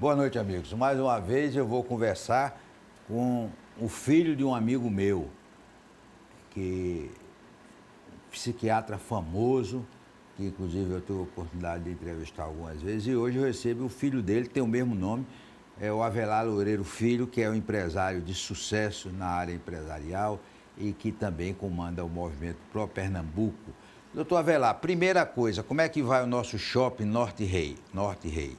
Boa noite, amigos. Mais uma vez eu vou conversar com o filho de um amigo meu, que psiquiatra famoso, que inclusive eu tive a oportunidade de entrevistar algumas vezes, e hoje eu recebo o filho dele, que tem o mesmo nome, é o Avelar Loureiro Filho, que é um empresário de sucesso na área empresarial e que também comanda o movimento Pro Pernambuco. Doutor Avelar, primeira coisa, como é que vai o nosso shopping Norte Rei? Norte Rei.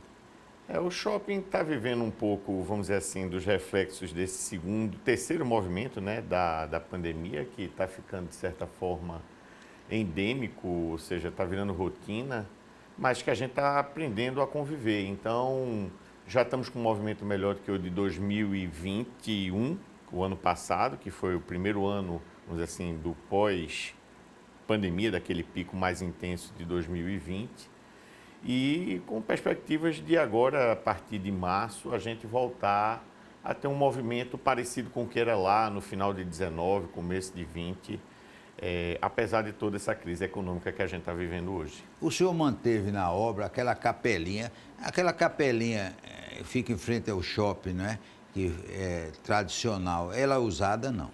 O shopping está vivendo um pouco, vamos dizer assim, dos reflexos desse terceiro movimento, né, da pandemia, que está ficando, de certa forma, endêmico, ou seja, está virando rotina, mas que a gente está aprendendo a conviver. Então, já estamos com um movimento melhor do que o de 2021, o ano passado, que foi o primeiro ano, vamos dizer assim, do pós-pandemia, daquele pico mais intenso de 2020. E com perspectivas de agora, a partir de março, a gente voltar a ter um movimento parecido com o que era lá no final de 19, começo de 20, apesar de toda essa crise econômica que a gente está vivendo hoje. O senhor manteve na obra aquela capelinha fica em frente ao shopping, não é? Que é tradicional. Ela é usada, não?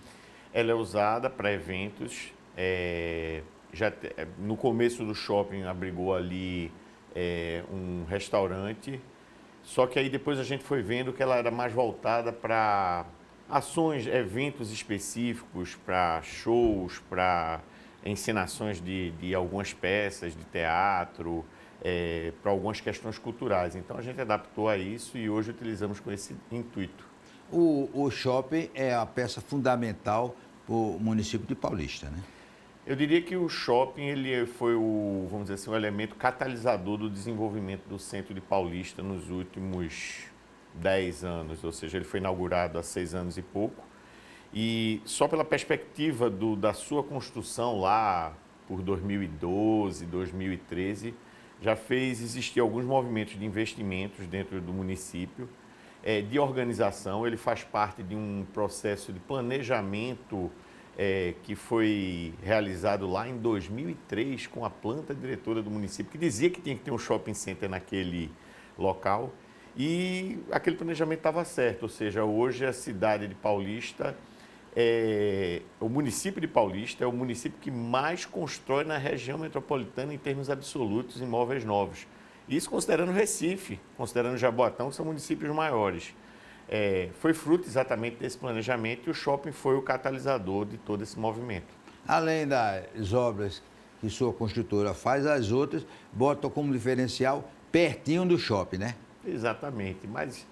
Ela é usada para eventos. No começo do shopping abrigou ali um restaurante, só que aí depois a gente foi vendo que ela era mais voltada para ações, eventos específicos, para shows, para encenações de algumas peças de teatro, para algumas questões culturais. Então a gente adaptou a isso e hoje utilizamos com esse intuito. O shopping é a peça fundamental para o município de Paulista, né? Eu diria que o shopping ele foi vamos dizer assim, o elemento catalisador do desenvolvimento do centro de Paulista nos últimos 10 anos, ou seja, ele foi inaugurado há 6 anos e pouco. E só pela perspectiva da sua construção lá por 2012, 2013, já fez existir alguns movimentos de investimentos dentro do município, de organização. Ele faz parte de um processo de planejamento que foi realizado lá em 2003 com a planta diretora do município, que dizia que tinha que ter um shopping center naquele local. E aquele planejamento estava certo, ou seja, hoje a cidade de Paulista, o município de Paulista é o município que mais constrói na região metropolitana em termos absolutos imóveis novos. Isso considerando Recife, considerando Jaboatão, que são municípios maiores. Foi fruto exatamente desse planejamento e o shopping foi o catalisador de todo esse movimento. Além das obras que sua construtora faz, as outras botam como diferencial pertinho do shopping, né? Exatamente, mas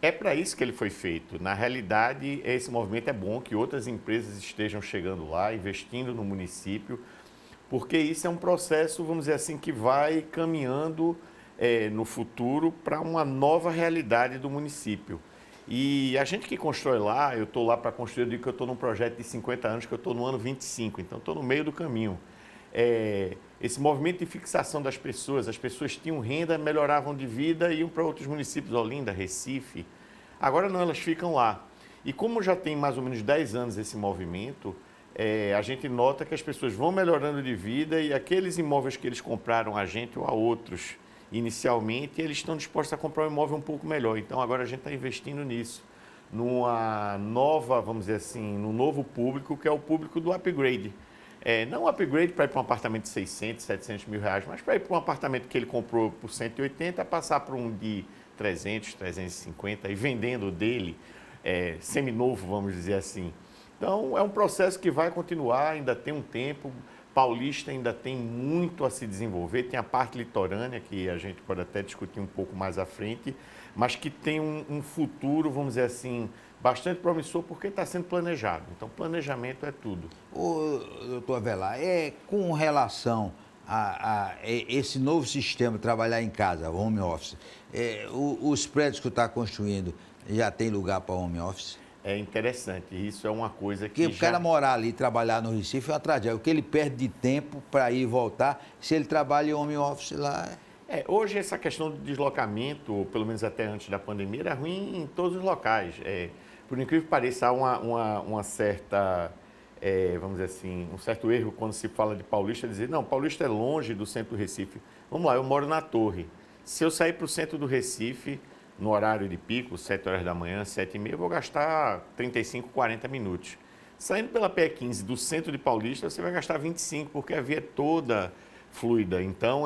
é para isso que ele foi feito. Na realidade, esse movimento é bom que outras empresas estejam chegando lá, investindo no município, porque isso é um processo, vamos dizer assim, que vai caminhando no futuro para uma nova realidade do município. E a gente que constrói lá, eu estou lá para construir, eu digo que eu estou num projeto de 50 anos, que eu estou no ano 25, então estou no meio do caminho. Esse movimento de fixação das pessoas, as pessoas tinham renda, melhoravam de vida e iam para outros municípios, Olinda, Recife. Agora não, elas ficam lá. E como já tem mais ou menos 10 anos esse movimento, a gente nota que as pessoas vão melhorando de vida e aqueles imóveis que eles compraram a gente ou a outros inicialmente, eles estão dispostos a comprar um imóvel um pouco melhor. Então agora a gente está investindo nisso, numa nova, vamos dizer assim, num novo público, que é o público do upgrade. Não um upgrade para ir para um apartamento de 600, 700 mil reais, mas para ir para um apartamento que ele comprou por 180, passar para um de 300, 350 e vendendo dele, seminovo, vamos dizer assim. Então é um processo que vai continuar, ainda tem um tempo. Paulista ainda tem muito a se desenvolver, tem a parte litorânea, que a gente pode até discutir um pouco mais à frente, mas que tem um futuro, vamos dizer assim, bastante promissor, porque está sendo planejado. Então, planejamento é tudo. Ô, doutor Avelar, com relação a esse novo sistema de trabalhar em casa, home office, os prédios que está construindo já tem lugar para home office? É interessante, isso é uma coisa que Porque o cara morar ali e trabalhar no Recife é uma tragédia. O que ele perde de tempo para ir e voltar, se ele trabalha em home office lá. Hoje essa questão do deslocamento, pelo menos até antes da pandemia, era ruim em todos os locais. Por incrível que pareça, há uma certa, vamos dizer assim, um certo erro quando se fala de Paulista, dizer, não, Paulista é longe do centro do Recife. Vamos lá, eu moro na Torre. Se eu sair para o centro do Recife, no horário de pico, 7 horas da manhã, 7h30, eu vou gastar 35, 40 minutos. Saindo pela PE15 do centro de Paulista, você vai gastar 25, porque a via é toda fluida. Então,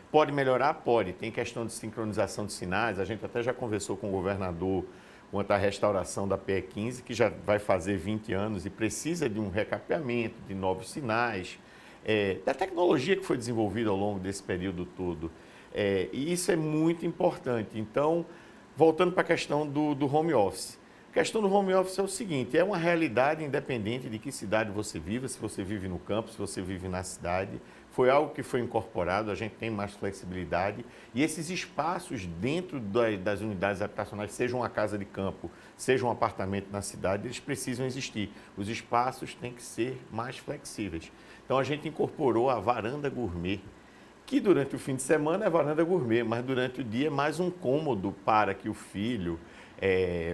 pode melhorar? Pode. Tem questão de sincronização de sinais. A gente até já conversou com o governador quanto à restauração da PE15, que já vai fazer 20 anos e precisa de um recapeamento, de novos sinais, da tecnologia que foi desenvolvida ao longo desse período todo. E isso é muito importante. Então, voltando para a questão do home office. A questão do home office é o seguinte, é uma realidade independente de que cidade você vive, se você vive no campo, se você vive na cidade. Foi algo que foi incorporado, a gente tem mais flexibilidade e esses espaços dentro das unidades habitacionais, seja uma casa de campo, seja um apartamento na cidade, eles precisam existir. Os espaços têm que ser mais flexíveis. Então a gente incorporou a varanda gourmet, que durante o fim de semana é varanda gourmet, mas durante o dia é mais um cômodo para que o filho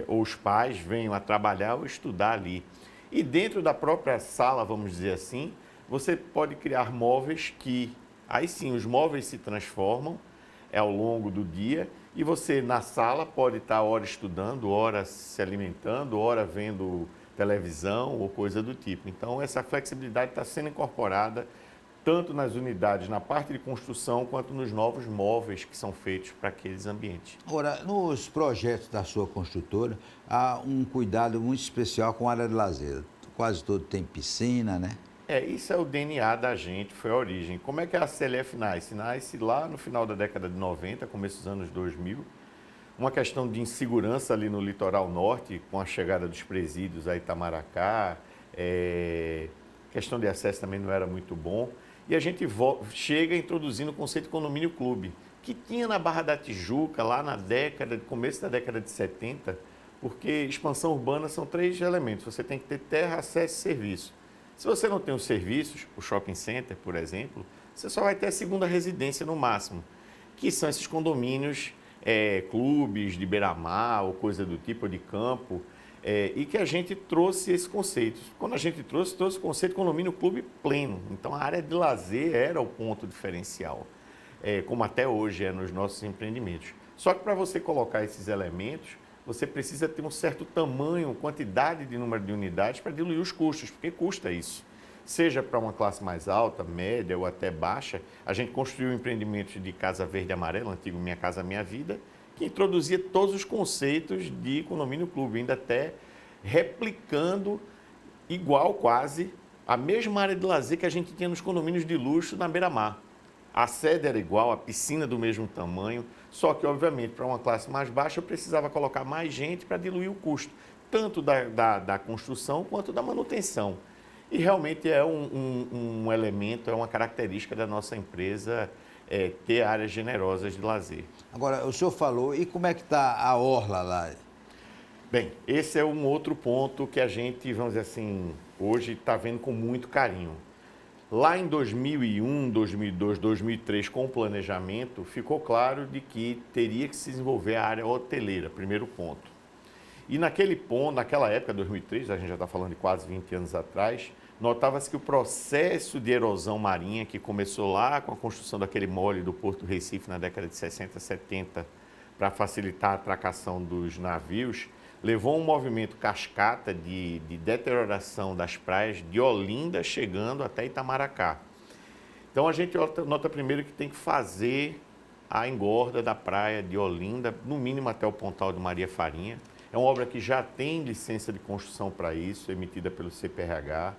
ou os pais venham a trabalhar ou estudar ali. E dentro da própria sala, vamos dizer assim, você pode criar móveis que, aí sim, os móveis se transformam ao longo do dia e você na sala pode estar hora estudando, hora se alimentando, hora vendo televisão ou coisa do tipo. Então, essa flexibilidade está sendo incorporada tanto nas unidades, na parte de construção, quanto nos novos móveis que são feitos para aqueles ambientes. Agora, nos projetos da sua construtora, há um cuidado muito especial com a área de lazer. Quase todo tem piscina, né? Isso é o DNA da gente, foi a origem. Como é que a CLF nasce? Nasce lá no final da década de 90, começo dos anos 2000. Uma questão de insegurança ali no litoral norte, com a chegada dos presídios a Itamaracá, questão de acesso também não era muito bom. E a gente chega introduzindo o conceito de condomínio clube, que tinha na Barra da Tijuca, lá na começo da década de 70, porque expansão urbana são 3 elementos. Você tem que ter terra, acesso e serviço. Se você não tem os serviços, o shopping center, por exemplo, você só vai ter a segunda residência no máximo, que são esses condomínios, clubes de beira-mar ou coisa do tipo, ou de campo, e que a gente trouxe esse conceito. Quando a gente trouxe o conceito de condomínio clube pleno. Então, a área de lazer era o ponto diferencial, como até hoje é nos nossos empreendimentos. Só que para você colocar esses elementos, você precisa ter um certo tamanho, quantidade de número de unidades para diluir os custos, porque custa isso. Seja para uma classe mais alta, média ou até baixa, a gente construiu um empreendimento de Casa Verde e Amarela, antigo Minha Casa Minha Vida, que introduzia todos os conceitos de condomínio clube, ainda até replicando igual quase a mesma área de lazer que a gente tinha nos condomínios de luxo na beira-mar. A sede era igual, a piscina do mesmo tamanho, só que, obviamente, para uma classe mais baixa, eu precisava colocar mais gente para diluir o custo, tanto da construção quanto da manutenção. E realmente é um elemento, é uma característica da nossa empresa ter áreas generosas de lazer. Agora, o senhor falou, e como é que está a orla lá? Bem, esse é um outro ponto que a gente, vamos dizer assim, hoje está vendo com muito carinho. Lá em 2001, 2002, 2003, com o planejamento, ficou claro de que teria que se desenvolver a área hoteleira, primeiro ponto. E naquela época, 2003, a gente já está falando de quase 20 anos atrás, notava-se que o processo de erosão marinha, que começou lá com a construção daquele mole do Porto Recife na década de 60, 70, para facilitar a atracação dos navios, levou a um movimento cascata de deterioração das praias de Olinda chegando até Itamaracá. Então a gente nota primeiro que tem que fazer a engorda da praia de Olinda, no mínimo até o Pontal de Maria Farinha. É uma obra que já tem licença de construção para isso, emitida pelo CPRH.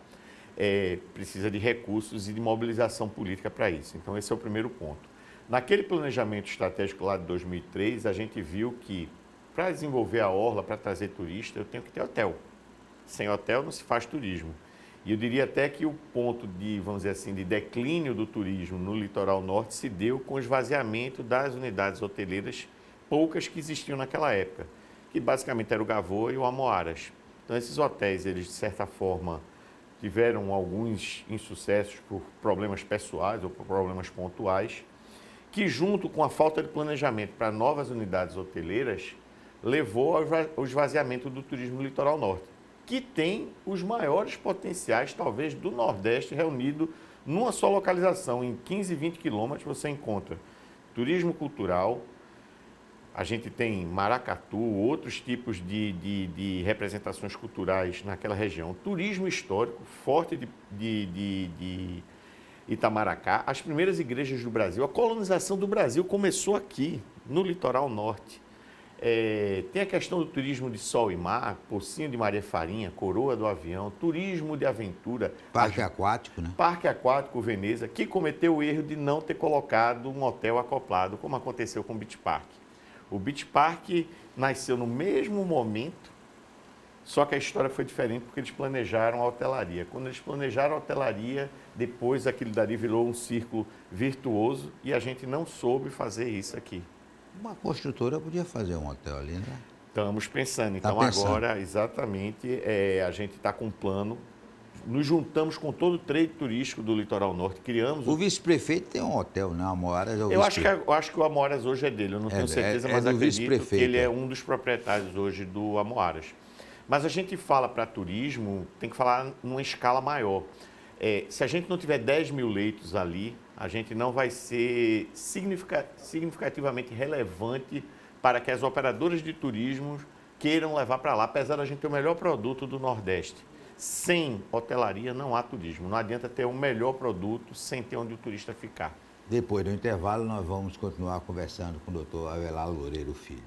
Precisa de recursos e de mobilização política para isso. Então esse é o primeiro ponto. Naquele planejamento estratégico lá de 2003, a gente viu que para desenvolver a orla, para trazer turista, eu tenho que ter hotel. Sem hotel não se faz turismo. E eu diria até que o ponto de, vamos dizer assim, de declínio do turismo no litoral norte se deu com o esvaziamento das unidades hoteleiras, poucas que existiam naquela época, que basicamente era o Gavoa e o Amoaras. Então esses hotéis, eles de certa forma tiveram alguns insucessos por problemas pessoais ou por problemas pontuais, que junto com a falta de planejamento para novas unidades hoteleiras, levou ao esvaziamento do turismo no litoral norte, que tem os maiores potenciais, talvez, do Nordeste, reunido numa só localização. Em 15, 20 quilômetros você encontra turismo cultural, A gente tem maracatu, outros tipos de representações culturais naquela região. Turismo histórico forte de Itamaracá. As primeiras igrejas do Brasil. A colonização do Brasil começou aqui, no litoral norte. Tem a questão do turismo de sol e mar, Pocinho de Maria Farinha, Coroa do Avião, turismo de aventura. Parque aquático, né? Parque Aquático Veneza, que cometeu o erro de não ter colocado um hotel acoplado, como aconteceu com o Beach Park. O Beach Park nasceu no mesmo momento, só que a história foi diferente porque eles planejaram a hotelaria. Quando eles planejaram a hotelaria, depois aquilo dali virou um círculo virtuoso e a gente não soube fazer isso aqui. Uma construtora podia fazer um hotel ali, né? Estamos pensando. Então, pensando. agora, exatamente, a gente está com um plano. Nos juntamos com todo o trade turístico do Litoral Norte, criamos... O vice-prefeito tem um hotel, né? Amoaras é o eu acho que o Amoaras hoje é dele, eu não tenho certeza, mas do acredito que vice-prefeito, ele é um dos proprietários hoje do Amoaras. Mas a gente fala para turismo, tem que falar numa escala maior. Se a gente não tiver 10 mil leitos ali, a gente não vai ser significativamente relevante para que as operadoras de turismo queiram levar para lá, apesar da gente ter o melhor produto do Nordeste. Sem hotelaria não há turismo. Não adianta ter o melhor produto sem ter onde o turista ficar. Depois do intervalo, nós vamos continuar conversando com o doutor Avelar Loureiro Filho.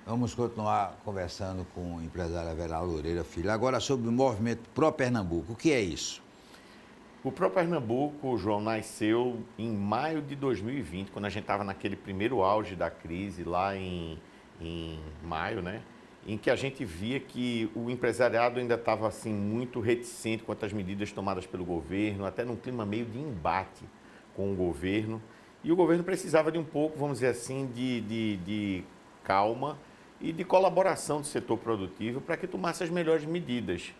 Vamos continuar conversando com o empresário Avelar Loureiro Filho. Agora sobre o movimento Pro Pernambuco. O que é isso? O Pro Pernambuco, João, nasceu em maio de 2020, quando a gente estava naquele primeiro auge da crise, lá em maio, né? Em que a gente via que o empresariado ainda estava assim, muito reticente quanto às medidas tomadas pelo governo, até num clima meio de embate com o governo. E o governo precisava de um pouco, vamos dizer assim, de calma e de colaboração do setor produtivo para que tomasse as melhores medidas.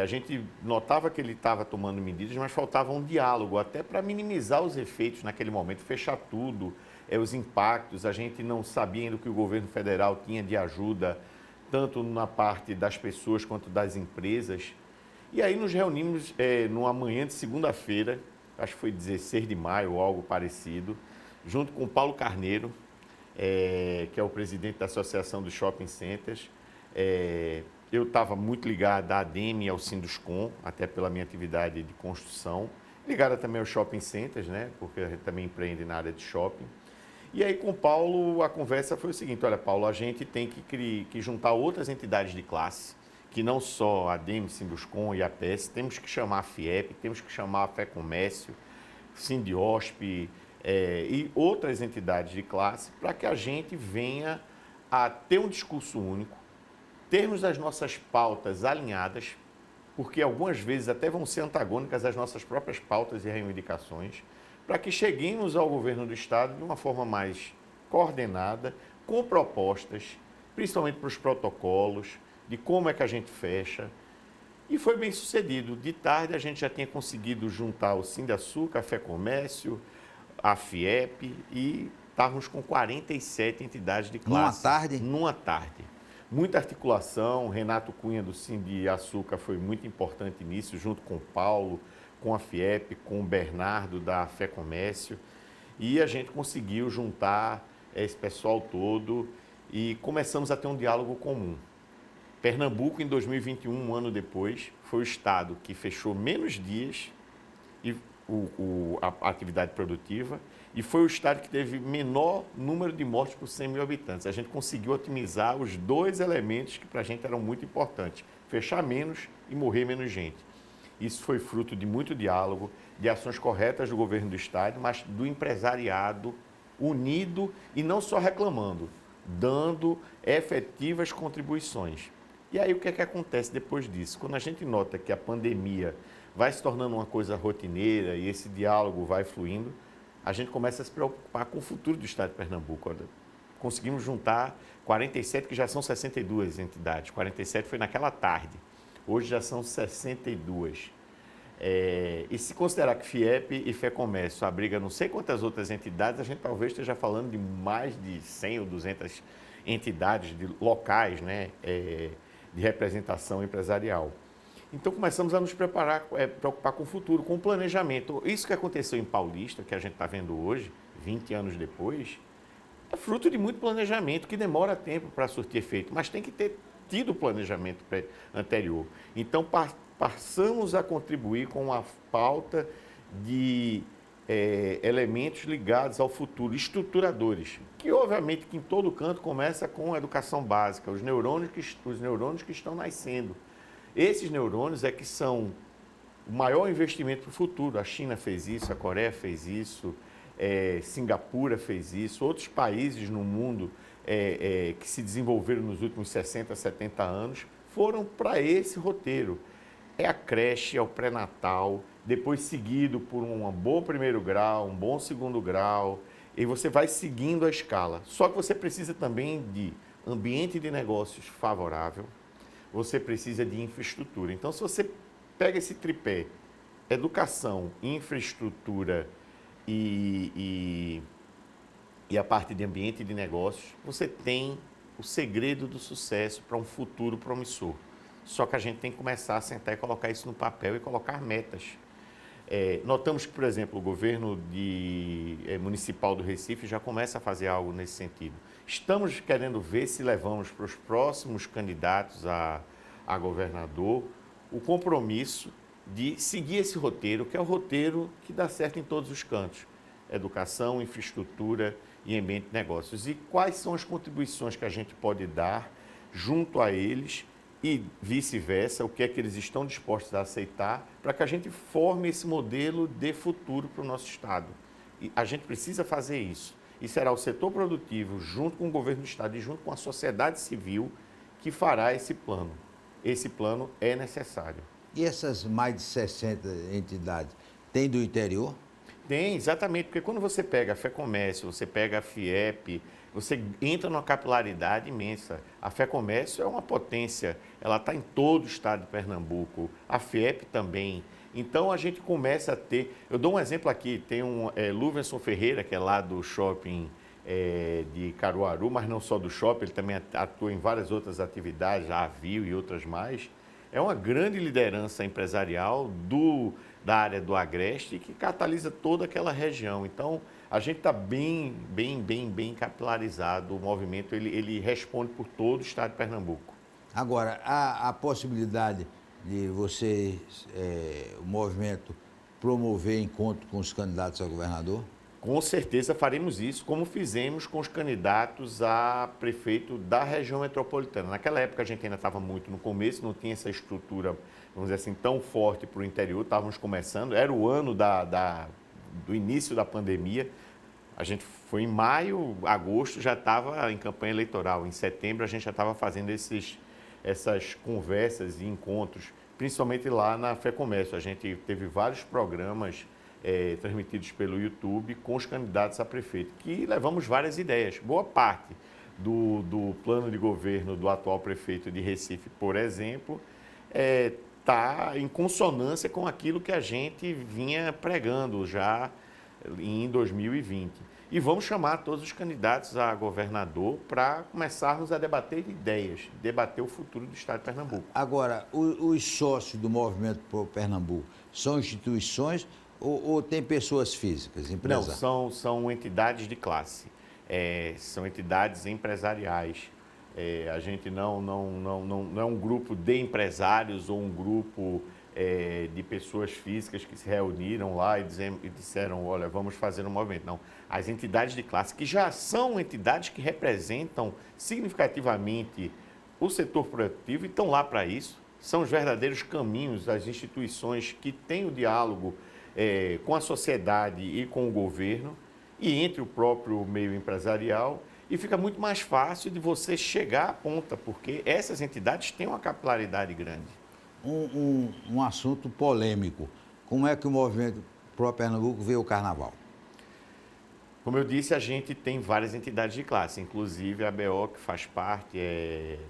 A gente notava que ele estava tomando medidas, mas faltava um diálogo, até para minimizar os efeitos naquele momento, fechar tudo, os impactos. A gente não sabia ainda o que o governo federal tinha de ajuda, tanto na parte das pessoas quanto das empresas. E aí nos reunimos numa manhã de segunda-feira, acho que foi 16 de maio ou algo parecido, junto com o Paulo Carneiro, que é o presidente da Associação dos Shopping Centers. Eu estava muito ligado à ADEME e ao Sinduscom, até pela minha atividade de construção, ligada também aos shopping centers, né, porque a gente também empreende na área de shopping. E aí com o Paulo a conversa foi o seguinte: olha, Paulo, a gente tem que juntar outras entidades de classe, que não só a ADEME, Sinduscom e a APES, temos que chamar a FIEP, temos que chamar a FEComércio, Sindiosp, e outras entidades de classe, para que a gente venha a ter um discurso único, termos as nossas pautas alinhadas, porque algumas vezes até vão ser antagônicas às nossas próprias pautas e reivindicações, para que cheguemos ao governo do Estado de uma forma mais coordenada, com propostas, principalmente para os protocolos, de como é que a gente fecha. E foi bem sucedido. De tarde a gente já tinha conseguido juntar o Sindaçuca, a FEComércio, a FIEP, e estávamos com 47 entidades de classe. Numa tarde? Numa tarde. Muita articulação, Renato Cunha do Sindiaçuca foi muito importante nisso, junto com o Paulo, com a FIEP, com o Bernardo da FEComércio, e a gente conseguiu juntar esse pessoal todo e começamos a ter um diálogo comum. Pernambuco, em 2021, um ano depois, foi o estado que fechou menos dias e a atividade produtiva, e foi o estado que teve menor número de mortes por 100 mil habitantes. A gente conseguiu otimizar os dois elementos que para a gente eram muito importantes: fechar menos e morrer menos gente. Isso foi fruto de muito diálogo, de ações corretas do governo do estado, mas do empresariado unido e não só reclamando, dando efetivas contribuições. E aí o que é que acontece depois disso? Quando a gente nota que a pandemia vai se tornando uma coisa rotineira e esse diálogo vai fluindo, a gente começa a se preocupar com o futuro do estado de Pernambuco. Conseguimos juntar 47, que já são 62 entidades. 47 foi naquela tarde. Hoje já são 62. E se considerar que FIEP e FEComércio abriga não sei quantas outras entidades, a gente talvez esteja falando de mais de 100 ou 200 entidades locais, né, de representação empresarial. Então começamos a nos preocupar com o futuro, com o planejamento. Isso que aconteceu em Paulista, que a gente está vendo hoje, 20 anos depois, é fruto de muito planejamento, que demora tempo para surtir efeito, mas tem que ter tido planejamento anterior. Então passamos a contribuir com a pauta de elementos ligados ao futuro, estruturadores, que obviamente que em todo canto começa com a educação básica, os neurônios que estão nascendo. Esses neurônios é que são o maior investimento para o futuro. A China fez isso, a Coreia fez isso, Singapura fez isso, outros países no mundo que se desenvolveram nos últimos 60, 70 anos foram para esse roteiro. É a creche, é o pré-natal, depois seguido por um bom primeiro grau, um bom segundo grau, e você vai seguindo a escala. Só que você precisa também de ambiente de negócios favorável, você precisa de infraestrutura. Então, se você pega esse tripé, educação, infraestrutura e a parte de ambiente de negócios, você tem o segredo do sucesso para um futuro promissor. Só que a gente tem que começar a sentar e colocar isso no papel e colocar metas. Notamos que, por exemplo, o governo municipal do Recife já começa a fazer algo nesse sentido. Estamos querendo ver se levamos para os próximos candidatos a governador o compromisso de seguir esse roteiro, que é o roteiro que dá certo em todos os cantos. Educação, infraestrutura e ambiente de negócios. E quais são as contribuições que a gente pode dar junto a eles e vice-versa, o que é que eles estão dispostos a aceitar para que a gente forme esse modelo de futuro para o nosso Estado. E a gente precisa fazer isso. E será o setor produtivo, junto com o governo do Estado e junto com a sociedade civil, que fará esse plano. Esse plano é necessário. E essas mais de 60 entidades, tem do interior? Tem, exatamente, porque quando você pega a FEComércio, você pega a FIEP, você entra numa capilaridade imensa. A FEComércio é uma potência, ela está em todo o estado de Pernambuco, a FIEP também. Então a gente começa a ter, eu dou um exemplo aqui, tem um Luverson Ferreira, que é lá do shopping de Caruaru, mas não só do shopping, ele também atua em várias outras atividades, a Avio e outras mais. É uma grande liderança empresarial da área do Agreste que catalisa toda aquela região. Então, a gente está bem capilarizado. O movimento ele responde por todo o estado de Pernambuco. Agora, há a possibilidade de você, o movimento, promover encontro com os candidatos a governador? Com certeza faremos isso, como fizemos com os candidatos a prefeito da região metropolitana. Naquela época a gente ainda estava muito no começo, não tinha essa estrutura, vamos dizer assim, tão forte para o interior, estávamos começando, era o ano do início da pandemia. A gente foi em maio, agosto, já estava em campanha eleitoral. Em setembro a gente já estava fazendo essas conversas e encontros, principalmente lá na FEComércio. A gente teve vários programas transmitidos pelo YouTube com os candidatos a prefeito, que levamos várias ideias. Boa parte do plano de governo do atual prefeito de Recife, por exemplo, está em consonância com aquilo que a gente vinha pregando já em 2020. E vamos chamar todos os candidatos a governador para começarmos a debater ideias, debater o futuro do estado de Pernambuco. Agora, os sócios do Movimento Pro Pernambuco são instituições ou tem pessoas físicas, empresários? Não, são entidades de classe, são entidades empresariais. A gente não é um grupo de empresários ou um grupo de pessoas físicas que se reuniram lá e disseram, olha, vamos fazer um movimento. Não, as entidades de classe, que já são entidades que representam significativamente o setor produtivo e estão lá para isso, são os verdadeiros caminhos das instituições que têm o diálogo com a sociedade e com o governo e entre o próprio meio empresarial, e fica muito mais fácil de você chegar à ponta, porque essas entidades têm uma capilaridade grande. Um assunto polêmico. Como é que o Movimento Pro Pernambuco vê o carnaval? Como eu disse, a gente tem várias entidades de classe, inclusive a ABO, que faz parte,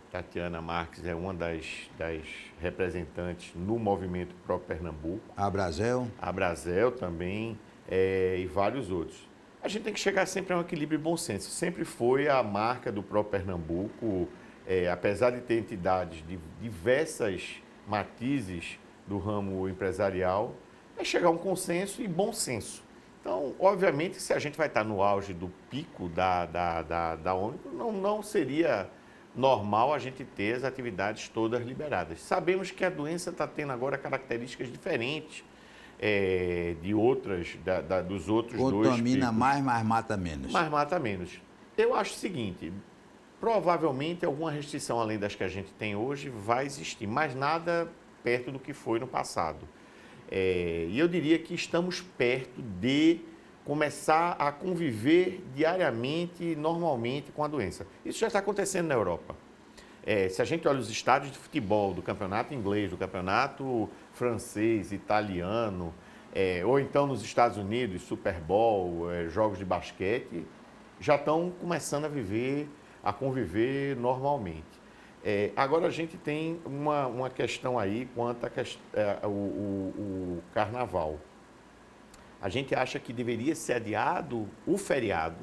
Tatiana Marques é uma das representantes no movimento Pro Pernambuco. A Brasel? A Brasel também, e vários outros. A gente tem que chegar sempre a um equilíbrio e bom senso. Sempre foi a marca do Pro Pernambuco, apesar de ter entidades de diversas matizes do ramo empresarial, é chegar a um consenso e bom senso. Então, obviamente, se a gente vai estar no auge do pico da Ômicron, não seria normal a gente ter as atividades todas liberadas. Sabemos que a doença está tendo agora características diferentes de outras, dos outros dois picos. Contamina mais, mas mata menos. Mas mata menos. Eu acho o seguinte, provavelmente alguma restrição além das que a gente tem hoje vai existir, mas nada perto do que foi no passado. E eu diria que estamos perto de começar a conviver diariamente, normalmente com a doença. Isso já está acontecendo na Europa. Se a gente olha os estádios de futebol, do campeonato inglês, do campeonato francês, italiano, ou então nos Estados Unidos, Super Bowl, jogos de basquete, já estão começando a conviver normalmente. Agora a gente tem uma questão aí quanto o carnaval. A gente acha que deveria ser adiado o feriado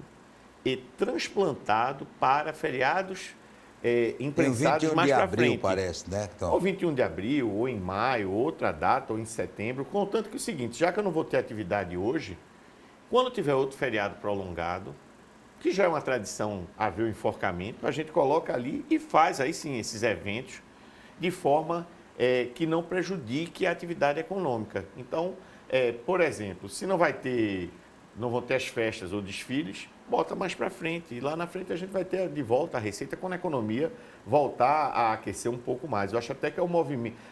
e transplantado para feriados impensados mais para frente. 21 de abril, parece, né? Então... Ou 21 de abril, ou em maio, outra data, ou em setembro. Contanto que é o seguinte, já que eu não vou ter atividade hoje, quando tiver outro feriado prolongado, que já é uma tradição haver o enforcamento, a gente coloca ali e faz aí sim esses eventos de forma que não prejudique a atividade econômica. Então, por exemplo, se não vão ter as festas ou desfiles, bota mais para frente. E lá na frente a gente vai ter de volta a receita quando a economia voltar a aquecer um pouco mais. Eu acho até que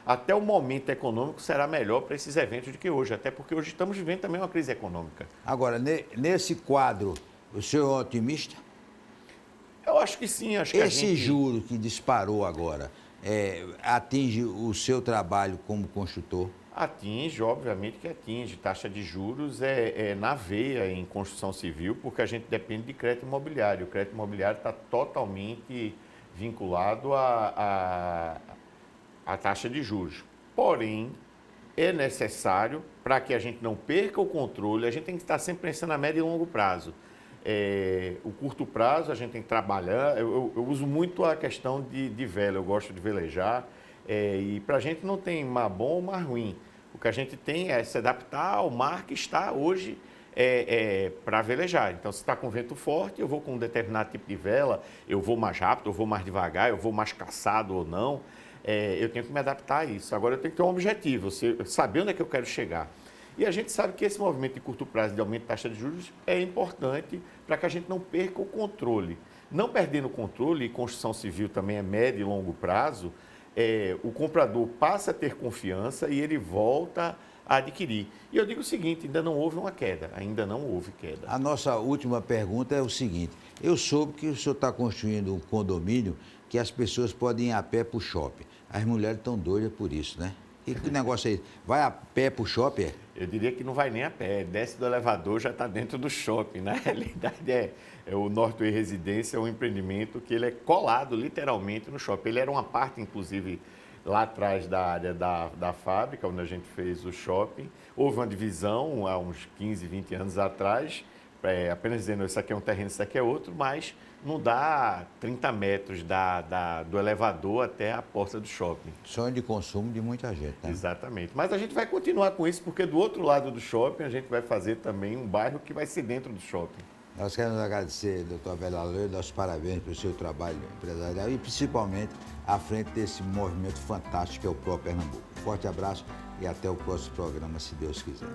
até o momento econômico será melhor para esses eventos do que hoje, até porque hoje estamos vivendo também uma crise econômica. Agora, nesse quadro, o senhor é otimista? Eu acho que sim. Esse juro que disparou agora atinge o seu trabalho como construtor? Atinge, obviamente que atinge. Taxa de juros na veia em construção civil, porque a gente depende de crédito imobiliário. O crédito imobiliário está totalmente vinculado à taxa de juros. Porém, é necessário, para que a gente não perca o controle, a gente tem que estar sempre pensando a médio e longo prazo. O curto prazo a gente tem que trabalhar, eu uso muito a questão de vela, eu gosto de velejar, e para a gente não tem mar bom ou mar ruim. O que a gente tem é se adaptar ao mar que está hoje para velejar. Então, se está com vento forte, eu vou com um determinado tipo de vela, eu vou mais rápido, eu vou mais devagar, eu vou mais caçado ou não. Eu tenho que me adaptar a isso. Agora, eu tenho que ter um objetivo, saber onde é que eu quero chegar. E a gente sabe que esse movimento de curto prazo de aumento de taxa de juros é importante para que a gente não perca o controle. Não perdendo o controle, e construção civil também é médio e longo prazo, o comprador passa a ter confiança e ele volta a adquirir. E eu digo o seguinte, ainda não houve uma queda, ainda não houve queda. A nossa última pergunta é o seguinte, eu soube que o senhor está construindo um condomínio que as pessoas podem ir a pé para o shopping. As mulheres estão doidas por isso, né? Que negócio é esse? Vai a pé para o shopping? Eu diria que não vai nem a pé, desce do elevador, já está dentro do shopping. Na realidade, o Northway Residência é um empreendimento que ele é colado literalmente no shopping. Ele era uma parte, inclusive, lá atrás da área da fábrica, onde a gente fez o shopping. Houve uma divisão há uns 15, 20 anos atrás, apenas dizendo, isso aqui é um terreno, isso aqui é outro, mas não dá 30 metros do elevador até a porta do shopping. Sonho de consumo de muita gente, né? Exatamente. Mas a gente vai continuar com isso, porque do outro lado do shopping a gente vai fazer também um bairro que vai ser dentro do shopping. Nós queremos agradecer, doutor Abelardo, nossos parabéns pelo seu trabalho empresarial e principalmente à frente desse movimento fantástico que é o Pro Pernambuco. Forte abraço e até o próximo programa, se Deus quiser.